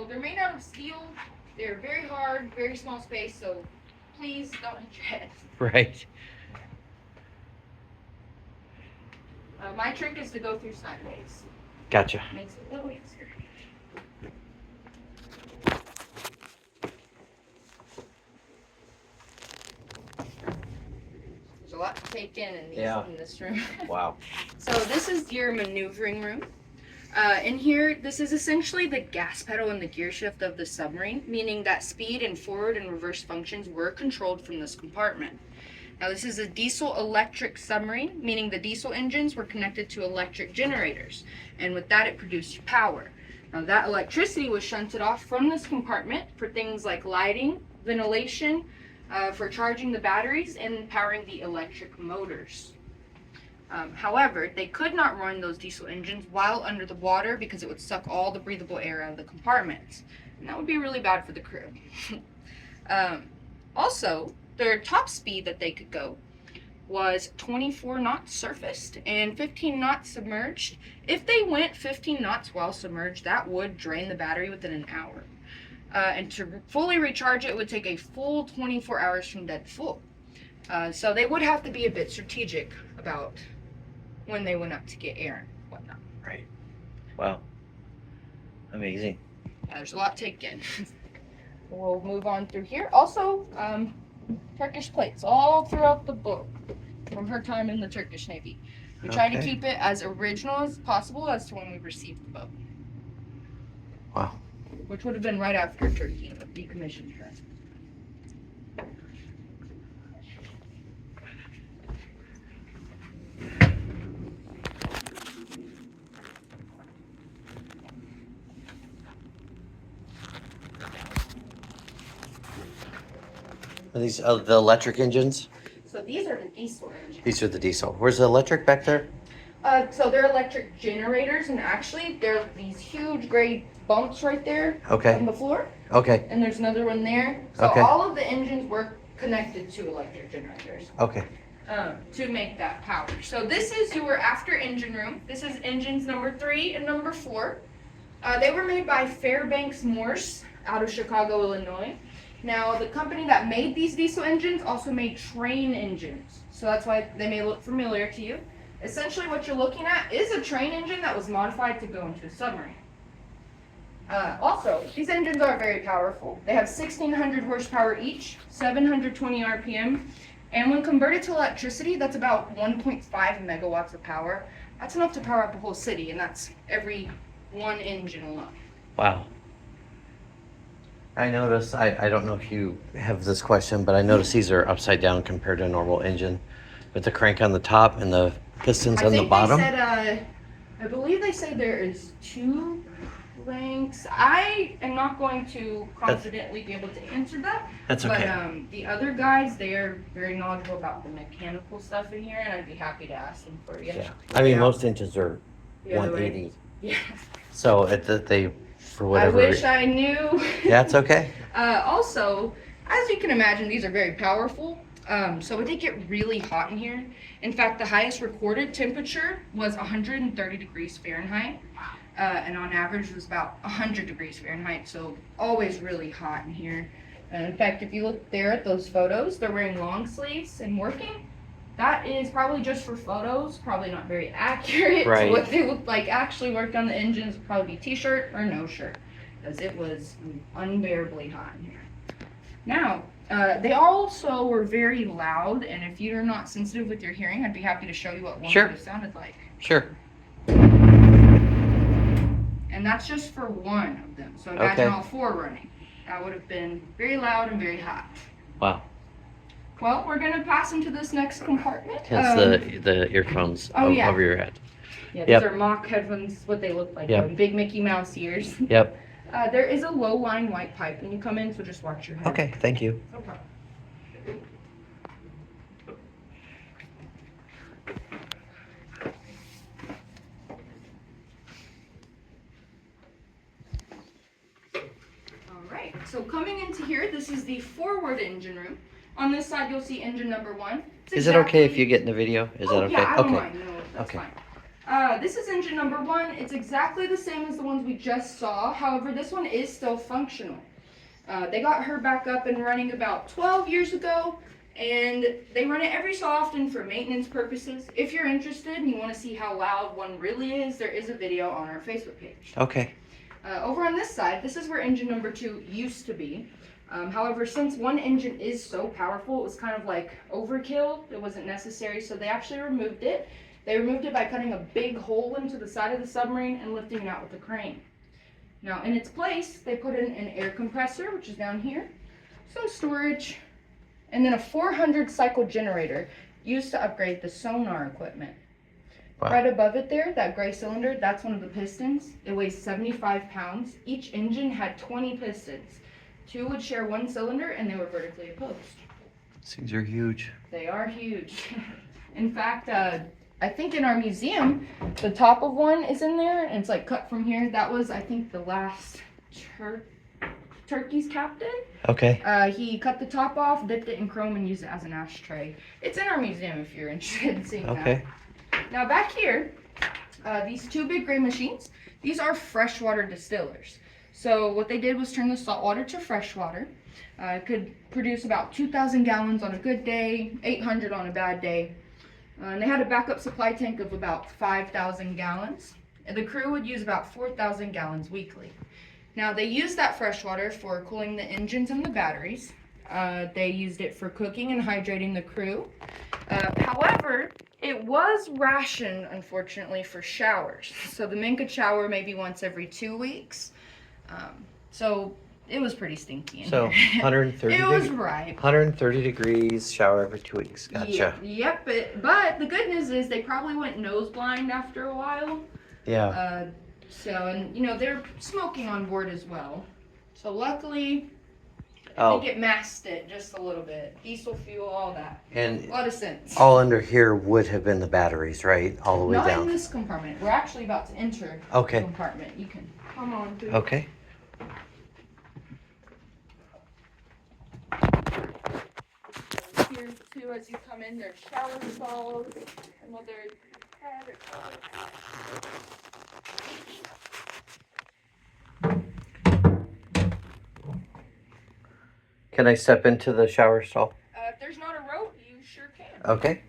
they're made out of steel. They're very hard, very small space, so please don't hit your head. Right. My trick is to go through sideways. Gotcha. Makes it a little easier. There's a lot to take in in this room. Wow. So this is your maneuvering room. In here, this is essentially the gas pedal and the gear shift of the submarine, meaning that speed and forward and reverse functions were controlled from this compartment. Now this is a diesel-electric submarine, meaning the diesel engines were connected to electric generators, and with that it produced power. Now that electricity was shunted off from this compartment for things like lighting, ventilation, for charging the batteries, and powering the electric motors. However, they could not run those diesel engines while under the water because it would suck all the breathable air out of the compartments, and that would be really bad for the crew. Also, their top speed that they could go was 24 knots surfaced and 15 knots submerged. If they went 15 knots while submerged, that would drain the battery within an hour. And to fully recharge it would take a full 24 hours from dead to full. So they would have to be a bit strategic about when they went up to get air and whatnot. Right. Wow. Amazing. Yeah, there's a lot to take in. We'll move on through here. Also, Turkish plates all throughout the book from her time in the Turkish Navy. We try to keep it as original as possible as to when we received the boat. Wow. Which would have been right after Turkey decommissioned her. Are these the electric engines? So these are the diesel engines. These are the diesel. Where's the electric back there? So they're electric generators, and actually they're these huge gray bumps right there on the floor. Okay. And there's another one there. So all of the engines were connected to electric generators. Okay. To make that power. So this is your after engine room. This is engines number 3 and number 4. They were made by Fairbanks Morse out of Chicago, Illinois. Now, the company that made these diesel engines also made train engines. So that's why they may look familiar to you. Essentially, what you're looking at is a train engine that was modified to go into a submarine. Also, these engines are very powerful. They have 1,600 horsepower each, 720 RPM, and when converted to electricity, that's about 1.5 megawatts of power. That's enough to power up a whole city, and that's every one engine alone. Wow. I noticed, I don't know if you have this question, but I noticed these are upside down compared to a normal engine, with the crank on the top and the pistons on the bottom. I believe they say there is 2 cranks. I am not going to confidently be able to answer that. That's okay. But the other guys, they are very knowledgeable about the mechanical stuff in here, and I'd be happy to ask them for you. Yeah. I mean, most engines are 180. Yeah. So they, for whatever. I wish I knew. Yeah, it's okay. Also, as you can imagine, these are very powerful. So it did get really hot in here. In fact, the highest recorded temperature was 130 degrees Fahrenheit. And on average it was about 100 degrees Fahrenheit. So always really hot in here. In fact, if you look there at those photos, they're wearing long sleeves and working. That is probably just for photos, probably not very accurate. Right. So what they look like actually worked on the engines would probably be t-shirt or no shirt, because it was unbearably hot in here. Now, they also were very loud, and if you're not sensitive with your hearing, I'd be happy to show you what one would have sounded like. Sure. And that's just for one of them. So imagine all 4 running. That would have been very loud and very hot. Wow. Well, we're going to pass into this next compartment. Hence the earphones over your head. Yeah, these are mock headphones, what they look like. Big Mickey Mouse ears. Yep. There is a low-line white pipe when you come in, so just watch your head. Okay, thank you. No problem. All right, so coming into here, this is the forward engine room. On this side, you'll see engine number 1. Is it okay if you get in the video? Is that okay? Yeah, I don't mind. No, that's fine. This is engine number 1. It's exactly the same as the ones we just saw. However, this one is still functional. They got her back up and running about 12 years ago, and they run it every so often for maintenance purposes. If you're interested and you want to see how loud one really is, there is a video on our Facebook page. Okay. Over on this side, this is where engine number 2 used to be. However, since one engine is so powerful, it was kind of like overkill. It wasn't necessary, so they actually removed it. They removed it by cutting a big hole into the side of the submarine and lifting it out with a crane. Now, in its place, they put in an air compressor, which is down here, some storage, and then a 400 cycle generator used to upgrade the sonar equipment. Wow. Right above it there, that gray cylinder, that's one of the pistons. It weighs 75 pounds. Each engine had 20 pistons. 2 would share one cylinder, and they were vertically opposed. These are huge. They are huge. In fact, I think in our museum, the top of one is in there, and it's like cut from here. That was, I think, the last Turkey's captain. Okay. He cut the top off, dipped it in chrome, and used it as an ashtray. It's in our museum if you're interested in seeing Okay. that. Now back here, these 2 big gray machines, these are freshwater distillers. So what they did was turn the salt water to fresh water. It could produce about 2,000 gallons on a good day, 800 on a bad day. And they had a backup supply tank of about 5,000 gallons. And the crew would use about 4,000 gallons weekly. Now they used that fresh water for cooling the engines and the batteries. They used it for cooking and hydrating the crew. However, it was rationed, unfortunately, for showers. So the men could shower maybe once every 2 weeks. So it was pretty stinky in So here. 130. It was right. 130 degrees. Shower every 2 weeks. Gotcha. Yep. But the good news is they probably went nose blind after a while. Yeah. And you know they're smoking on board as well. So luckily, Oh. they get masked it just a little bit. Diesel fuel, all that. And A lot of sense. all under here would have been the batteries, right? All the way Not down. in this compartment. We're actually about to enter Okay. the compartment. You can come on through. Okay. Here too, as you come in, there's shower stalls and whether head Can I step into the shower stall? if there's not a rope, you sure can. Okay.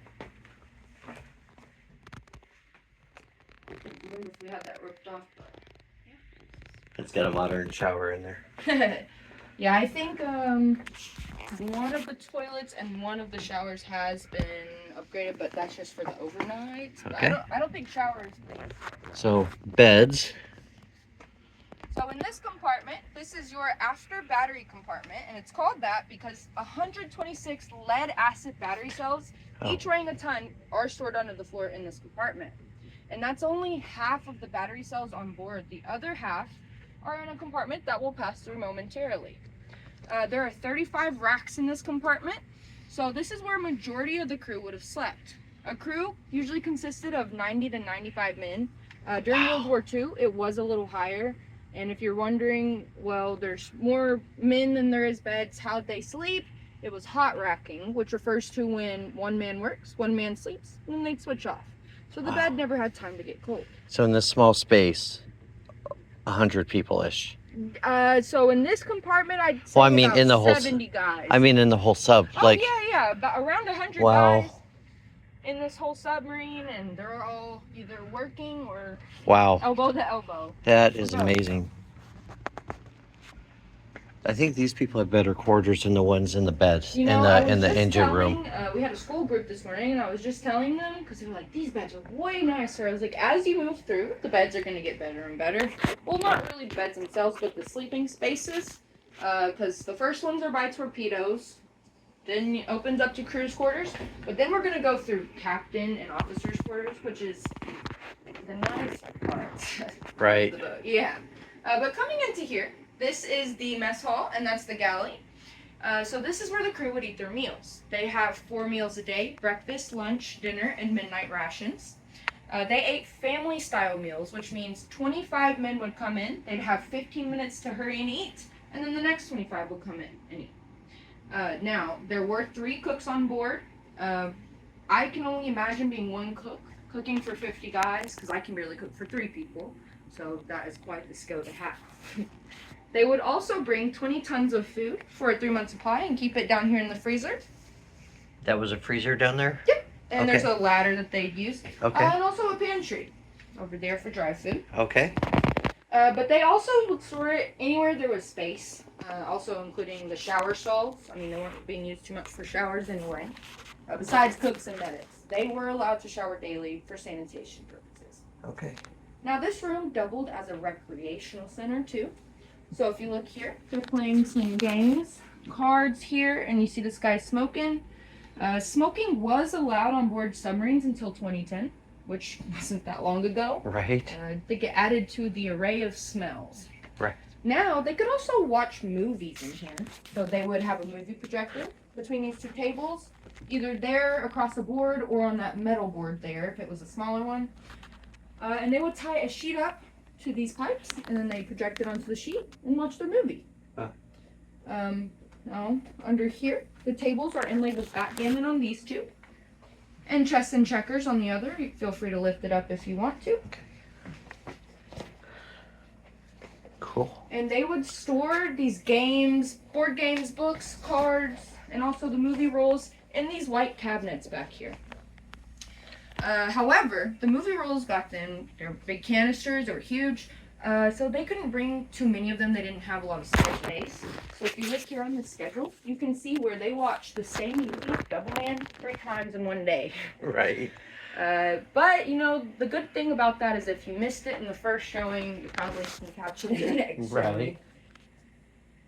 Remember if we had that roped off, but It's got a modern shower in there. yeah, I think one of the toilets and one of the showers has been upgraded, but that's just for the overnight. Okay. I don't think showers. So beds. So in this compartment, this is your after battery compartment, and it's called that because 126 lead acid battery cells, each weighing a ton, are stored under the floor in this compartment. And that's only half of the battery cells on board. The other half are in a compartment that we'll pass through momentarily. There are 35 racks in this compartment, so this is where a majority of the crew would have slept. A crew usually consisted of 90 to 95 men. During World War II, it was a little higher. And if you're wondering, well, there's more men than there is beds, how'd they sleep? It was hot racking, which refers to when one man works, one man sleeps, and then they'd switch off. So the bed never had time to get cold. So in this small space, 100 people-ish. So in this compartment, I'd say Well, I mean, about in the whole 70 guys. I mean, in the whole sub, Oh, like, yeah, about around 100 Wow. guys in this whole submarine, and they're all either working or wow, elbow to elbow. that is amazing. I think these people have better quarters than the ones in the beds, You know, I was in the just engine room. we had a school group this morning, and I was just telling them, because they were like, these beds are way nicer. I was like, as you move through, the beds are going to get better and better. Well, not really the beds themselves, but the sleeping spaces. Because the first ones are by torpedoes. Then it opens up to crew's quarters. But then we're going to go through captain and officer's quarters, which is the nice part. Right. Yeah. But coming into here, this is the mess hall, and that's the galley. So this is where the crew would eat their meals. They have 4 meals a day: breakfast, lunch, dinner, and midnight rations. They ate family-style meals, which means 25 men would come in. They'd have 15 minutes to hurry and eat, and then the next 25 would come in and eat. Now, there were 3 cooks on board. I can only imagine being one cook cooking for 50 guys, because I can barely cook for 3 people. So that is quite the skill to have. They would also bring 20 tons of food for a 3-month supply and keep it down here in the freezer. That was a freezer down there? Yep. And Okay. there's a ladder that they'd use. Okay. And also a pantry over there for dry food. Okay. But they also would store it anywhere there was space, also including the shower stalls. I mean, they weren't being used too much for showers anyway. Besides cooks and medics, they were allowed to shower daily for sanitation purposes. Okay. Now, this room doubled as a recreational center too. So if you look here, they're playing some games, cards here, and you see this guy smoking. Smoking was allowed on board submarines until 2010, which wasn't that long ago. Right. I think it added to the array of smells. Right. Now, they could also watch movies in here. So they would have a movie projector between these 2 tables, either there across the board or on that metal board there if it was a smaller one. And they would tie a sheet up to these pipes, and then they project it onto the sheet and watch their movie. Now, under here, the tables are inlaid with backgammon on these 2. And chess and checkers on the other. You feel free to lift it up if you want to. Okay. Cool. And they would store these games, board games, books, cards, and also the movie rolls in these white cabinets back here. However, the movie rolls back then, they're big canisters, they were huge, so they couldn't bring too many of them. They didn't have a lot of spare space. So if you look here on the schedule, you can see where they watched the same movie, Double Man, 3 times in one day. Right. But, you know, the good thing about that is if you missed it in the first showing, you probably can catch it in the next Right. showing.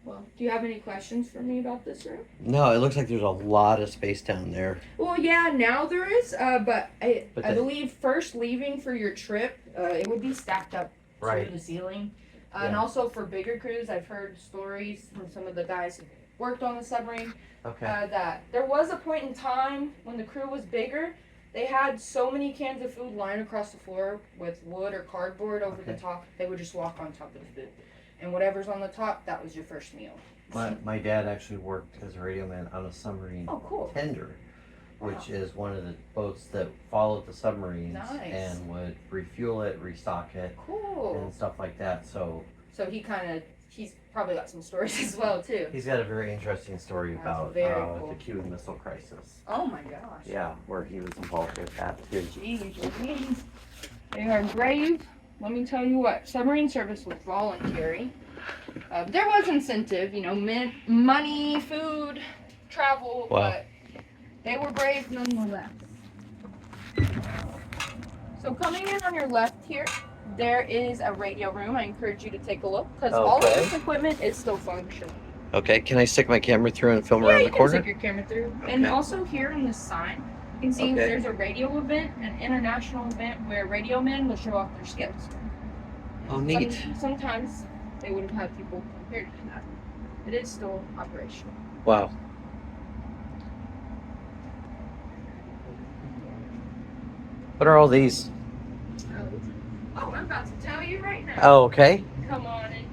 Well, do you have any questions for me about this room? No, it looks like there's a lot of space down there. Well, yeah, now there is, but I then- believe first leaving for your trip, it would be stacked up Right. to the ceiling. And Yeah. also for bigger crews, I've heard stories from some of the guys who worked on the submarine Okay. that there was a point in time when the crew was bigger, they had so many cans of food lying across the floor with wood or cardboard over the Okay. top, they would just walk on top of the food. And whatever's on the top, that was your first meal. My dad actually worked as a radio man on a submarine Oh, cool. tender, which Wow. is one of the boats that followed the submarines Nice. and would refuel it, restock it, Cool. and stuff like that. So So he's probably got some stories as well, too. he's got a very interesting story That's about very cool. the Cuban Missile Crisis. Oh my gosh. Yeah, where he was involved with that too. Jeez. They are brave. Let me tell you what, submarine service was voluntary. There was incentive, you know, money, food, travel, Wow. but they were brave nonetheless. So coming in on your left here, there is a radio room. I encourage you to take a look because all of Okay. this equipment is still functional. Okay, can I stick my camera through and film Yeah, around you the can corner? stick your camera through. And Okay. also here on this sign, you can see Okay. there's a radio event, an international event where radio men will show off their skills. Oh, neat. Sometimes they would have had people prepared for that. It is still operational. Wow. What are all these? Oh, I'm about to tell you right now. Oh, okay. Come on in.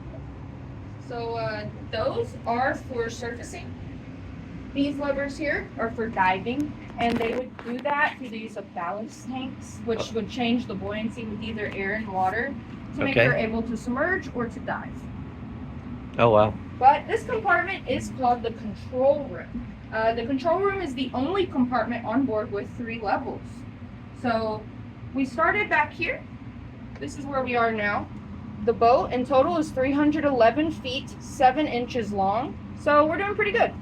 So those are for surfacing. These levers here are for diving, and they would do that through the use of ballast tanks, which would change the buoyancy with either air and water to make Okay. her able to submerge or to dive. Oh, wow. But this compartment is called the control room. The control room is the only compartment on board with 3 levels. So we started back here. This is where we are now. The boat in total is 311 feet, 7 inches long. So we're doing pretty good.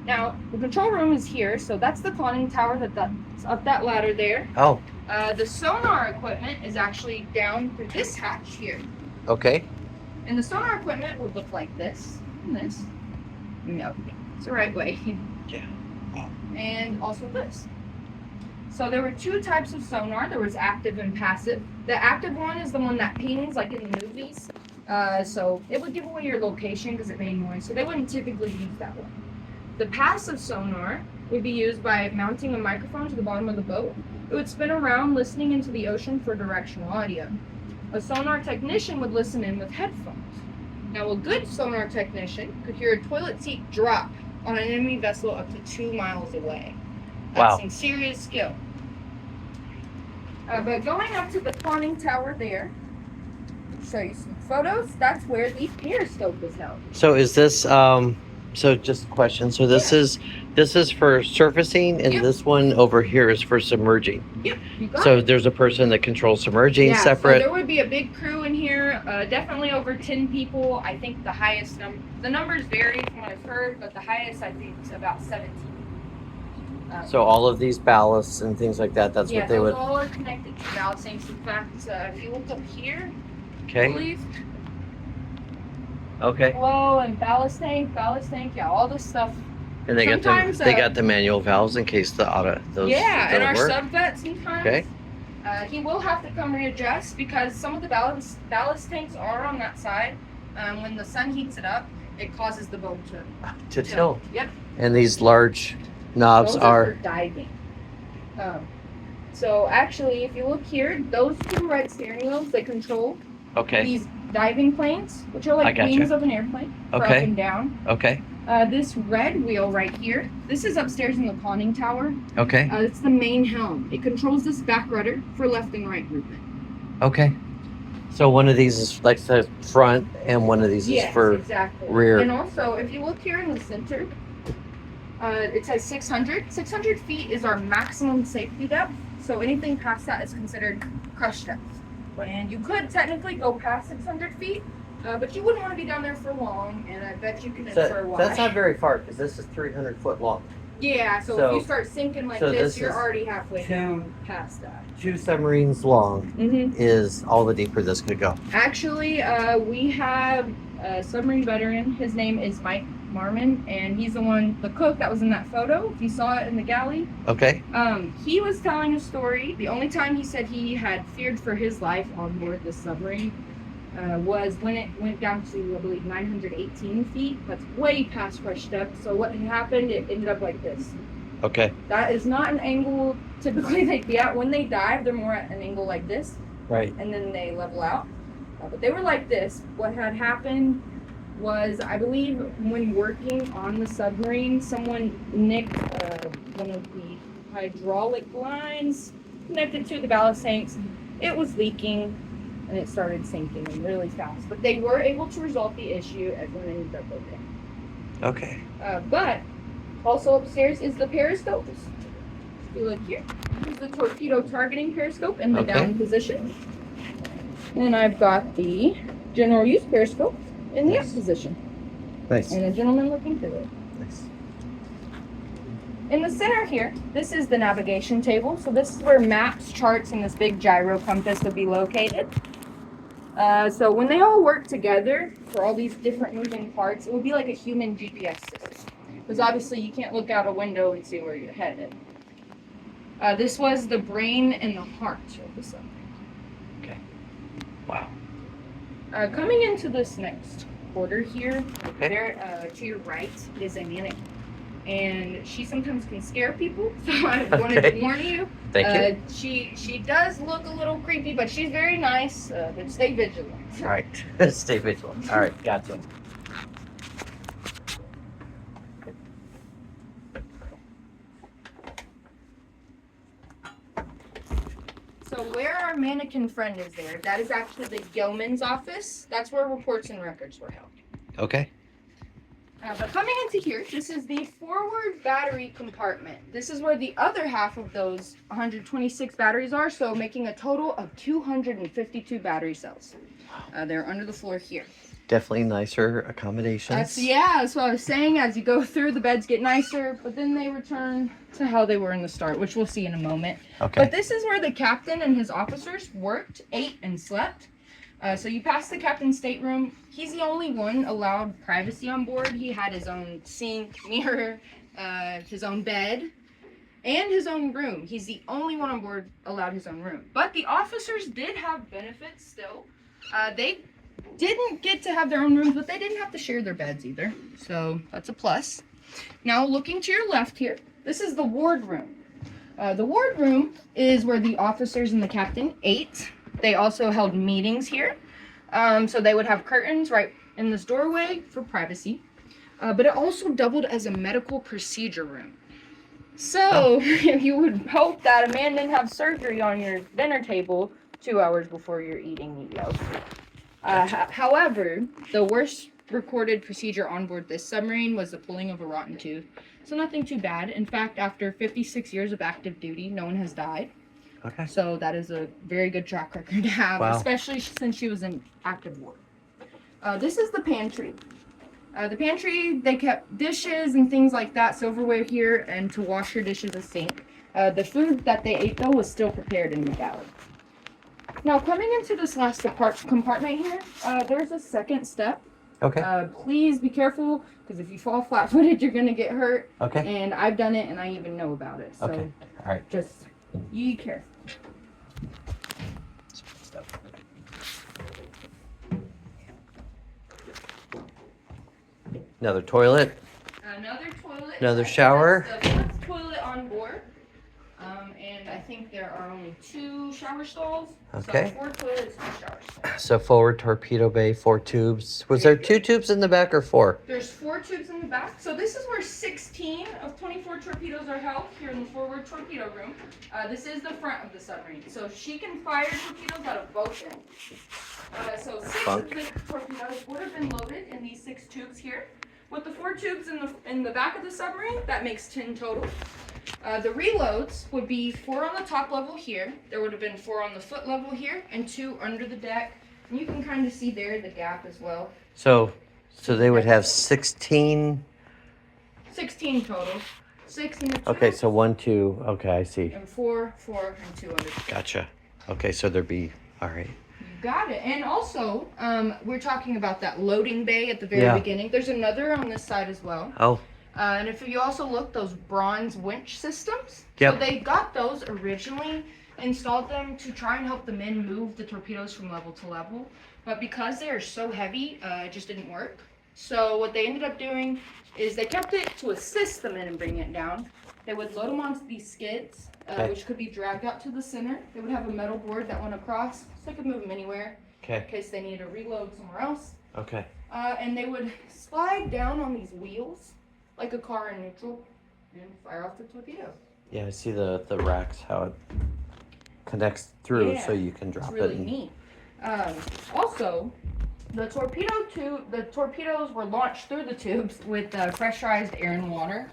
Now, the control room is here. So that's the conning tower that's up that ladder there. Oh, The sonar equipment is actually down through this hatch here. okay. And the sonar equipment would look like this and this. No, it's the right way. Yeah. And also this. So there were 2 types of sonar. There was active and passive. The active one is the one that pings like in the movies. So it would give away your location because it made noise. So they wouldn't typically use that one. The passive sonar would be used by mounting a microphone to the bottom of the boat. It would spin around listening into the ocean for directional audio. A sonar technician would listen in with headphones. Now, a good sonar technician could hear a toilet seat drop on an enemy vessel up to 2 miles away. That's Wow. some serious skill. But going up to the conning tower there, show you some photos. That's where the periscope is held. So is this so just a question. So this is for surfacing and Yep. this one over here is for submerging. Yep. You got So it. there's a person that controls submerging So separate. there would be a big crew in here, definitely over 10 people. I think the highest the numbers vary from what I've heard, but the highest I think is about 17. So all of these ballasts and things like that, that's Yeah, what they those would. all are connected to ballast tanks. In fact, if you look up here, I Okay. believe, Okay. flow and ballast tank, yeah, all this stuff. And they Sometimes, got the manual valves in case the those yeah, and don't our work. subvet sometimes. Okay. He will have to come readjust because some of the ballast tanks are on that side. When the sun heats it up, it causes the boat To tilt. Yep. And these large knobs Those are for diving. So actually, if you look here, those two red steering wheels, they control okay. these diving planes, which are I like gotcha. wings of an airplane, for up Okay. and down. Okay. This red wheel right here, this is upstairs in the conning tower. Okay. It's the main helm. It controls this back rudder for left and right movement. Okay. So one of these is like the front, and one of these is for exactly. rear. And also, if you look here in the center, it says 600. 600 feet is our maximum safety depth. So anything past that is considered crush depth. And you could technically go past 600 feet, but you wouldn't want to be down there for long. And I bet you can infer why. That's not very far because this is 300 foot long. Yeah. So if you start sinking like this, you're already halfway down past that. 2 submarines long is all the deeper this could go. Actually, we have a submarine veteran. His name is Mike Marmon, and he's the cook that was in that photo. If you saw it in the galley. Okay. He was telling a story. The only time he said he had feared for his life on board this submarine was when it went down to, I believe, 918 feet. That's way past crush depth. So what had happened, it ended up like this. Okay. That is not an angle typically they'd be at. When they dive, they're more at an angle like this. Right. And then they level out. But they were like this. What had happened was, I believe, when working on the submarine, someone nicked one of the hydraulic lines connected to the ballast tanks. It was leaking, and it started sinking really fast. But they were able to resolve the issue. Everyone ended up okay. Okay. But also upstairs is the periscope. If you look here, this is the torpedo targeting periscope in the down position. And I've got the general use periscope in the up position. Nice. And a gentleman looking through it. Nice. In the center here, this is the navigation table. So this is where maps, charts, and this big gyro compass would be located. So when they all work together for all these different moving parts, it would be like a human GPS system. Because obviously you can't look out a window and see where you're headed. This was the brain and the heart of the submarine. Okay. Wow. Coming into this next quarter here, Okay. there to your right is a mannequin. And she sometimes can scare people, so I wanted to warn you. Thank you. She does look a little creepy, but she's very nice. But stay vigilant. All right. Stay vigilant. All right. Gotcha. So where our mannequin friend is there, that is actually the yeoman's office. That's where reports and records were held. Okay. But coming into here, this is the forward battery compartment. This is where the other half of those 126 batteries are, so making a total of 252 battery cells. They're under the floor here. Definitely nicer accommodations. That's what I was saying. As you go through, the beds get nicer, but then they return to how they were in the start, which we'll see in a moment. Okay. But this is where the captain and his officers worked, ate, and slept. So you pass the captain's stateroom. He's the only one allowed privacy on board. He had his own sink, mirror, his own bed, and his own room. He's the only one on board allowed his own room. But the officers did have benefits still. They didn't get to have their own rooms, but they didn't have to share their beds either. So that's a plus. Now looking to your left here, this is the ward room. The ward room is where the officers and the captain ate. They also held meetings here. So they would have curtains right in this doorway for privacy. But it also doubled as a medical procedure room. So you would hope that a man didn't have surgery on your dinner table 2 hours before you're eating meatloaf. However, the worst recorded procedure on board this submarine was the pulling of a rotten tooth. So nothing too bad. In fact, after 56 years of active duty, no one has died. Okay. So that is a very good track record to have, Wow. especially since she was in active war. This is the pantry. The pantry, they kept dishes and things like that, silverware here, and to wash your dishes, a sink. The food that they ate, though, was still prepared in the galley. Now, coming into this last compartment here, there's a second step. Okay. Please be careful, because if you fall flat-footed, you're going to get hurt. Okay. And I've done it, and I even know about it. So Okay. All right. just be careful. Another toilet. Another toilet. Another shower. That's the fourth toilet on board. And I think there are only 2 shower stalls. Okay. So 4 toilets, 2 shower stalls. So forward torpedo bay, 4 tubes. Was there 2 tubes in the back or 4? There's 4 tubes in the back. So this is where 16 of 24 torpedoes are held here in the forward torpedo room. This is the front of the submarine. So she can fire torpedoes out of both ends. So 6 of the torpedoes would have been loaded in these 6 tubes here. With the 4 tubes in the back of the submarine, that makes 10 total. The reloads would be 4 on the top level here. There would have been 4 on the foot level here, and 2 under the deck. And you can kind of see there the gap as well. So they would have 16. 16 total. 6 in the tube. Okay, so 1, 2. Okay, I see. And 4, and 2 under. Gotcha. Okay, so there'd be, all right. You got it. And also, we're talking about that loading bay at the very beginning. There's another on this side as well. Oh. And if you also look, those bronze winch systems. Yep. So they got those originally, installed them to try and help the men move the torpedoes from level to level. But because they are so heavy, it just didn't work. So what they ended up doing is they kept it to assist the men in bringing it down. They would load them onto these skids, which could be dragged out to the center. They would have a metal board that went across, so they could move them anywhere in case they needed to reload somewhere else. Okay. And they would slide down on these wheels, like a car in neutral, and fire off the torpedo. Yeah, I see the racks, how it connects through so you can drop it's really it. And... neat. Also, the torpedoes were launched through the tubes with pressurized air and water.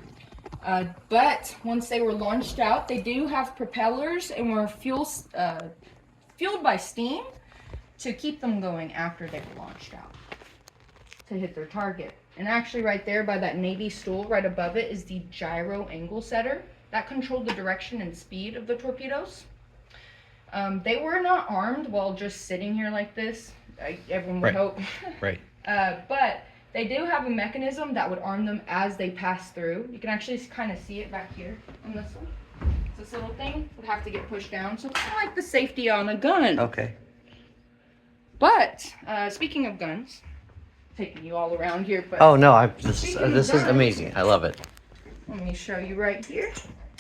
But once they were launched out, they do have propellers and were fueled by steam to keep them going after they were launched out to hit their target. And actually right there by that Navy stool right above it is the gyro angle setter that controlled the direction and speed of the torpedoes. They were not armed while just sitting here like this. Everyone would hope. Right. But they do have a mechanism that would arm them as they pass through. You can actually kind of see it back here on this one. This little thing would have to get pushed down. So kind of like the safety on a gun. Okay. But speaking of guns, taking you all around here. But oh no, this is amazing. I love it. Let me show you right here.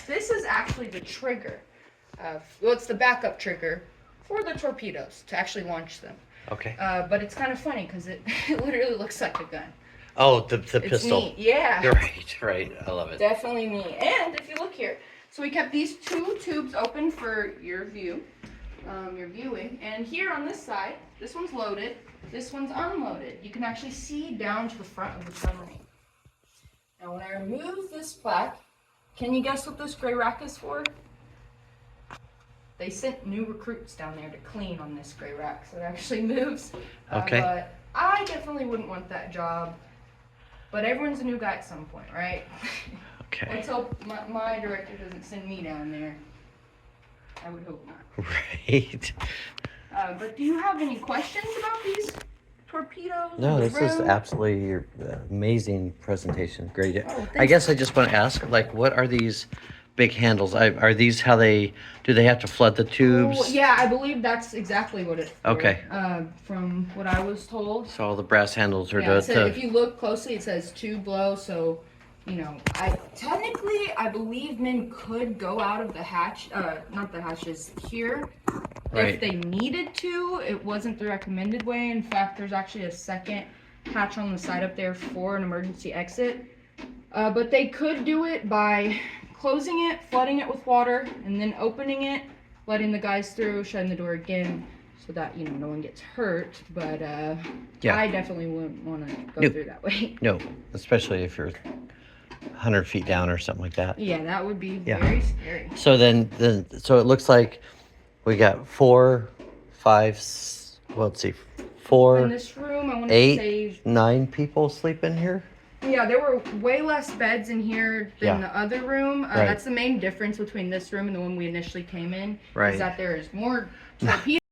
This is actually the trigger. Well, it's the backup trigger for the torpedoes to actually launch them. Okay. But it's kind of funny because it literally looks like a gun. Oh, the It's pistol. neat. Yeah. You're right. I love it. Definitely neat. And if you look here, so we kept these 2 tubes open for your view, your viewing. And here on this side, this one's loaded, this one's unloaded. You can actually see down to the front of the submarine. Now when I remove this plaque, can you guess what this gray rack is for? They sent new recruits down there to clean on this gray rack, so it actually moves. Okay. But I definitely wouldn't want that job. But everyone's a new guy at some point, right? Okay. Let's hope my director doesn't send me down there. I would hope not. Right. But do you have any questions about these torpedoes? No, this is absolutely your amazing presentation. Great. I guess I just want to ask, like, what are these big handles? Are these how they have to flood the tubes? Oh, yeah, I believe that's exactly what it's for. Okay. From what I was told. So all the brass handles are If you look closely, it says tube blow. So, I believe men could go out of the hatch, not the hatches here, if they needed to. It wasn't the recommended way. In fact, there's actually a second hatch on the side up there for an emergency exit. But they could do it by closing it, flooding it with water, and then opening it, letting the guys through, shutting the door again, so that no one gets hurt. But Yeah. I definitely wouldn't want to go Nope. through that way. No, especially if you're 100 feet down or something like that. Yeah, that would be Yeah. very scary. So so it looks like we got 4, 5, well, let's see, In 4, this room, I want to 8, say, 9 people sleep in here. yeah, there were way less beds in here than Yeah. the other room. Right. That's the main difference between this room and the one we initially came in. Right. Is that there is more torpedoes